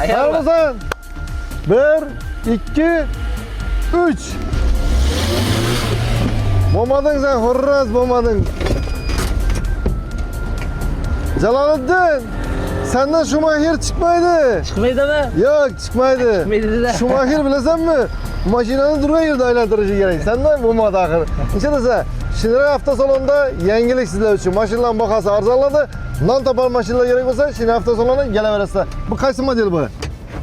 Tayyormisan? 1, 2, 3. Bo'lmading sen, hurras bo'lmading. Jaloliddin, senden Schumacher chiqmaydi. Chiqmaydimi? Yo'q, chiqmaydi. Chiqmaydi-da. Schumacher bilasanmi? Mashinani turgan yerda aylantirishi kerak. Sendan bo'lmadi axir. Necha desa, Shinra avtosalonda yangilik sizlar uchun. Mashinalar bahasi arzonladi. Non topar mashinalar kerak bo'lsa, Shinra avtosalondan kelaverasizlar. Bu qaysi model bu?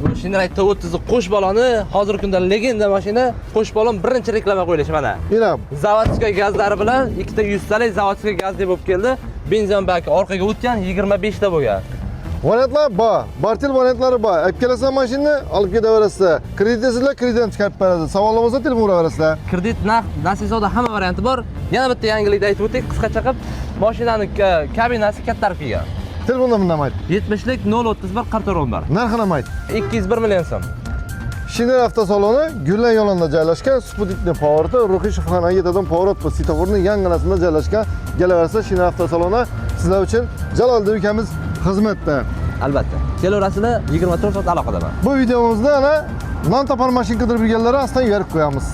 Bu Shinra T30 qo'sh baloni, hozirgi kunda legenda mashina, qo'sh balon birinchi reklama qo'yilishi mana. Inam. Zavodskiy gazlari bilan ikkita 100 talik zavodskiy gazli bo'lib keldi. Benzin baki orqaga o'tgan 25 ta bo'lgan. Vonetlar bor, Bartel vonetlari bor. Olib kelasan mashinani, olib ketaverasizlar. Kreditingizni kreditdan chiqarib beradi. Savollar bo'lsa telefon uraverasizlar. Kredit nasibada hamma varianti bor. Yana bitta yangilikni aytib o'tdik, qisqacha qilib, mashinani kabinasi katta tarif kelgan. Telefonda bundan ayt. 70lik 031 4411. Narxini ayt. 201 million so'm. Shinra avtosaloni Gullan yo'lida joylashgan, Sputnikning favoriti, ruhiy shifoxonaga yetadigan favorot bu svetoforning yonginasida joylashgan. Kelaversa Shinra avtosaloni sizlar uchun Jaloliddin ukamiz xizmatda. Albatta. Kelaverasizlar 24 soat aloqadaman. Bu videomizda ana non topar mashin qidirib yurganlarga aslan yuborib qo'yamiz.